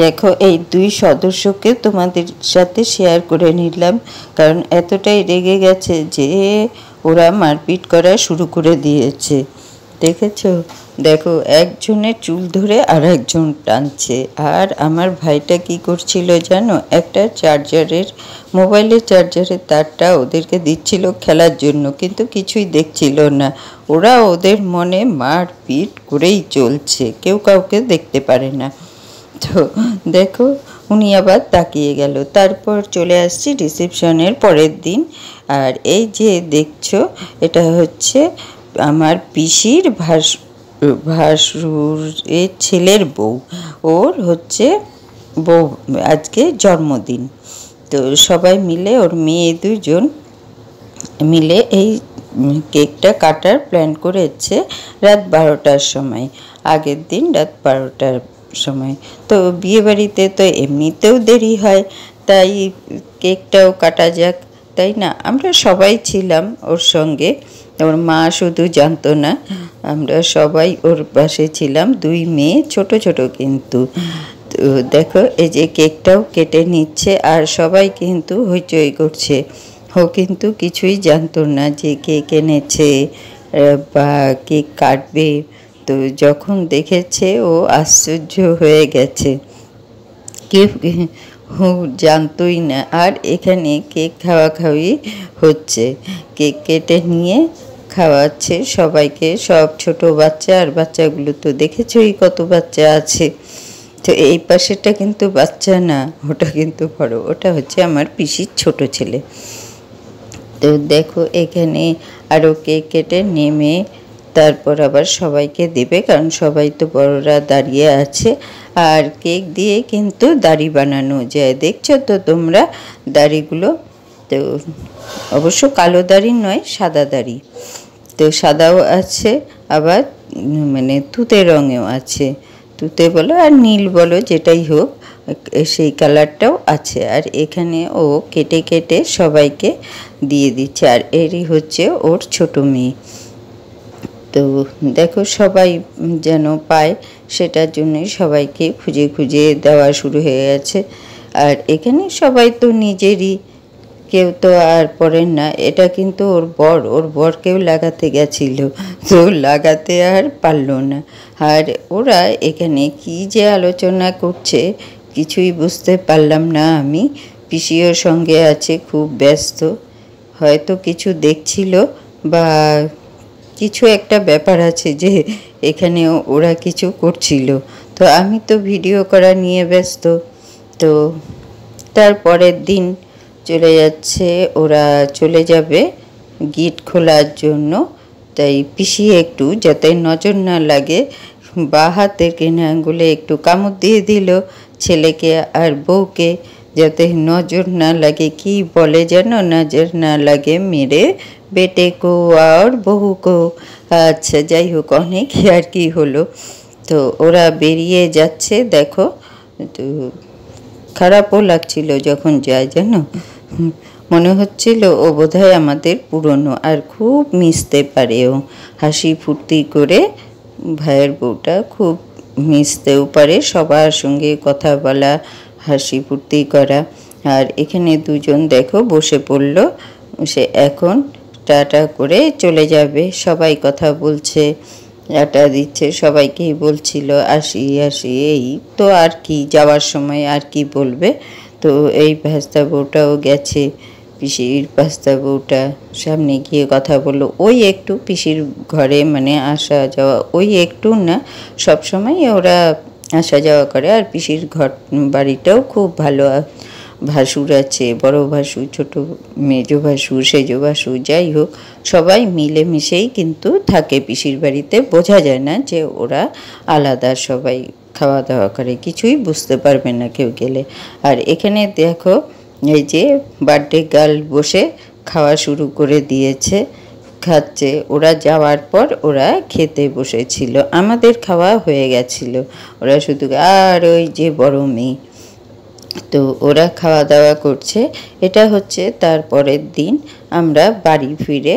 দেখো এই দুই সদস্যকে তোমাদের সাথে শেয়ার করে নিলাম, কারণ এতটাই রেগে গেছে যে ওরা মারপিট করা শুরু করে দিয়েছে। দেখেছো? দেখো একজনের চুল ধরে আর একজন টানছে। আর আমার ভাইটা কি করছিল জানো, একটা মোবাইলের চার্জারের তারটা ওদেরকে দিচ্ছিল খেলার জন্য, কিন্তু কিছুই দেখছিল না। ওরা ওদের মনে মারপিট করেই চলছে, কেউ কাউকে দেখতে পারে না। তো দেখো উনি আবার তাকিয়ে গেল। তারপর চলে আসছি রিসেপশনের পরের দিন। আর এই যে দেখছো, এটা হচ্ছে আমার পিসির ভাসুরের ছেলের বউ। ওর হচ্ছে বউ আজকে জন্মদিন। তো সবাই মিলে, ওর মেয়ে দুজন মিলে এই কেকটা কাটার প্ল্যান করেছে রাত 12টার সময়, আগের দিন রাত 12টার সময়। তো বিয়েবাড়িতে তো এমনিতেও দেরি হয়, তাই কেকটাও কাটা যাক, তাই না? আমরা সবাই ছিলাম ওর সঙ্গে, ওর মা শুধু জানতো না, আমরা সবাই ওর পাশে ছিলাম। দুই মেয়ে ছোট ছোট কিন্তু। তো দেখো এই যে কেকটাও কেটে নিচ্ছে, আর সবাই কিন্তু হইচই করছে। ও কিন্তু কিছুই জানতো না যে কেক এনেছে বা কেক কাটবে। তো যখন দেখেছে ও আশ্চর্য হয়ে গেছে, কেউ জানতোই না। আর এখানে কেক খাওয়াখাওয়ি হচ্ছে, কেক কেটে নিয়ে খাওয়াচ্ছে সবাইকে, সব ছোট বাচ্চা। আর বাচ্চাগুলো তো দেখেছোই কত বাচ্চা আছে। তো এই পাশেটা কিন্তু বাচ্চা না, ওটা কিন্তু বড়, ওটা হচ্ছে আমার পিসির ছোট ছেলে। তো দেখো এখানে আরও কেক কেটে নেমে তারপর আবার সবাইকে দেবে, কারণ সবাই তো বড়রা দাঁড়িয়ে আছে। আর কেক দিয়ে কিন্তু দাড়ি বানানো যায়, দেখছো তো তোমরা দাড়িগুলো। তো অবশ্য কালো দাড়ি নয়, সাদা দাড়ি। তো সাদাও আছে, আবার মানে তুতে রঙেও আছে, তুতে বলো আর নীল বলো, যেটাই হোক সেই কালারটাও আছে। আর এখানে ও কেটে কেটে সবাইকে দিয়ে দিচ্ছে। আর এরই হচ্ছে ওর ছোট মেয়ে। তো দেখো সবাই যেন পায়, সেটার জন্যই সবাইকে খুঁজে খুঁজে দেওয়া শুরু হয়ে গেছে। আর এখানে সবাই তো নিজেরই, কেউ তো আর পরেন না। এটা কিন্তু ওর বরকেও লাগাতে গেছিল, তো লাগাতে আর পারলো না। আর ওরা এখানে কি যে আলোচনা করছে কিছুই বুঝতে পারলাম না আমি। পিসিও সঙ্গে আছে, খুব ব্যস্ত, হয়তো কিছু দেখছিল বা কিছু একটা ব্যাপার আছে যে এখানে ওরা কিছু করছিল। তো আমি তো ভিডিও করা নিয়ে ব্যস্ত। তো তারপরের দিন চলে যাচ্ছে, ওরা চলে যাবে গেট খোলার জন্য। তাই পিসি একটু, যাতে নজর না লাগে, বাঁ হাতের কিনে আঙুলে একটু কামড় দিয়ে দিল ছেলেকে আর বউকে, যাতে নজর না লাগে। কি বলে যেন, নজর না লাগে মেরে বেটে কো আর বহু কো। আচ্ছা যাই হোক, অনেক আর কি হলো। তো ওরা বেরিয়ে যাচ্ছে দেখো। তো খারাপও লাগছিল যখন যায়, জানো, মনে হচ্ছিল ও বোধহয় আমাদের পুরনো, আর খুব মিশতে পারে ও, হাসি ফুর্তি করে। ভাইয়ের বউটা খুব মিশতেও পারে, সবার সঙ্গে কথা বলা, হাসি ফুর্তি করা। আর এখানে দুজন দেখো বসে পড়লো, সে এখন টাটা করে চলে যাবে। সবাই কথা বলছে, টাটা দিচ্ছে, সবাইকেই বলছিল আসি আসি, এই তো আর কি, যাওয়ার সময় আর কি বলবে। তো এই ভাস্তা বউটাও গেছে, পিসির ভাস্তা বউটা সামনে গিয়ে কথা বললো। ওই একটু পিসির ঘরে মানে আসা যাওয়া, ওই একটু না, সব সময় ওরা আসা যাওয়া করে। আর পিসির বাড়িটাও খুব ভালো, ভাসুর আছে, বড় ভাসুর, ছোট মেজো ভাসুর, সেজো ভাসুর, যাই হোক সবাই মিলেমিশেই কিন্তু থাকে পিসির বাড়িতে। বোঝা যায় না যে ওরা আলাদা, সবাই খাওয়া দাওয়া করে, কিছুই বুঝতে পারবে না কেউ গেলে। আর এখানে দেখো এই যে বার্থডে গার্ল বসে খাওয়া শুরু করে দিয়েছে, খাচ্ছে। ওরা যাওয়ার পর ওরা খেতে বসেছিল, আমাদের খাওয়া হয়ে গেছিল, ওরা শুধু, আর ওই যে বড় মেয়ে, তো ওরা খাওয়া দাওয়া করছে। এটা হচ্ছে তারপরের দিন আমরা বাড়ি ফিরে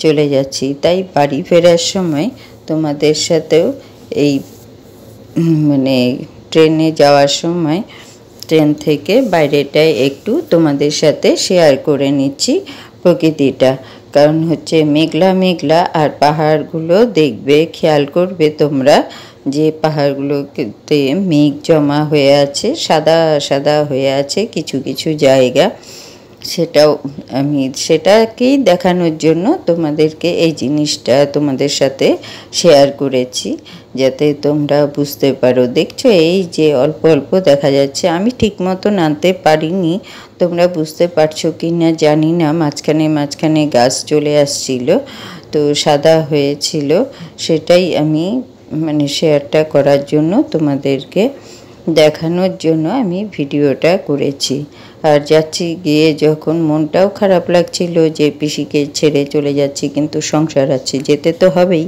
চলে যাচ্ছি। তাই বাড়ি ফেরার সময় তোমাদের সাথেও এই মানে ট্রেনে যাওয়ার সময় ট্রেন থেকে বাইরেটায় একটু তোমাদের সাথে শেয়ার করে নিচ্ছি প্রকৃতিটা। কারণ হচ্ছে মেঘলা মেঘলা, আর পাহাড়গুলো দেখবে, খেয়াল করবে তোমরা যে পাহাড়গুলোতে মেঘ জমা হয়ে আছে, সাদা সাদা হয়ে আছে কিছু কিছু জায়গা। সেটাও আমি সেটাকেই দেখানোর জন্য তোমাদেরকে এই জিনিসটা তোমাদের সাথে শেয়ার করেছি, যাতে তোমরা বুঝতে পারো। দেখছো এই যে অল্প অল্প দেখা যাচ্ছে, আমি ঠিক মতো আনতে পারিনি, তোমরা বুঝতে পারছো কি না জানি না। মাঝখানে মাঝখানে গাছ চলে আসছিল, তো সাদা হয়েছিল, সেটাই আমি মানে শেয়ারটা করার জন্য তোমাদেরকে দেখানোর জন্য আমি ভিডিওটা করেছি। আর যাচ্ছি গিয়ে যখন মনটাও খারাপ লাগছিল যে পিসিকে ছেড়ে চলে যাচ্ছি, কিন্তু সংসার আছে, যেতে তো হবেই।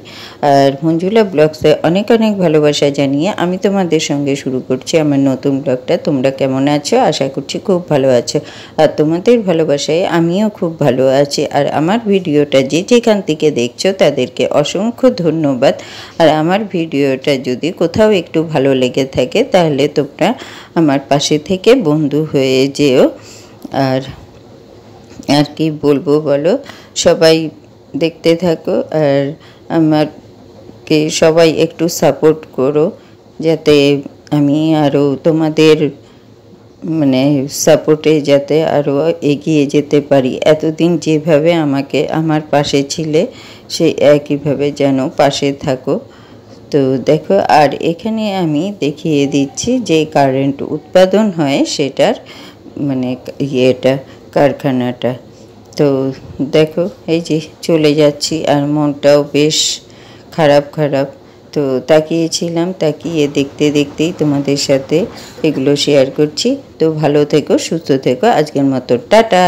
আর মঞ্জুলা ব্লগসে অনেক অনেক ভালোবাসা জানিয়ে আমি তোমাদের সঙ্গে শুরু করছি আমার নতুন ব্লগটা। তোমরা কেমন আছো? আশা করছি খুব ভালো আছো, আর তোমাদের ভালোবাসায় আমিও খুব ভালো আছি। আর আমার ভিডিওটা যে যেখান থেকে দেখছো তাদেরকে অসংখ্য ধন্যবাদ। আর আমার ভিডিওটা যদি কোথাও একটু ভালো লেগে থাকে তাহলে তোমরা আমার পাশে থেকে বন্ধু হয়ে যেও। আর আর কি বলবো বলো, সবাই দেখতে থাকো, আর আমাকে সবাই একটু সাপোর্ট করো, যাতে আমি আরও তোমাদের মানে সাপোর্টে যাতে আরও এগিয়ে যেতে পারি। এতদিন যেভাবে আমাকে আমার পাশে ছিলে, সেই একইভাবে যেন পাশে থাকো। তো দেখো, আর এখানে আমি দেখিয়ে দিচ্ছি যে কারেন্ট উৎপাদন হয় সেটার মানে ইয়েটা, কারখানাটা। তো দেখো এই যে চলে যাচ্ছি, আর মনটাও বেশ খারাপ খারাপ। তো তাকিয়েছিলাম, তাকিয়ে দেখতে দেখতেই তোমাদের সাথে এগুলো শেয়ার করছি। তো ভালো থেকো, সুস্থ থেকো, আজকের মতো টাটা।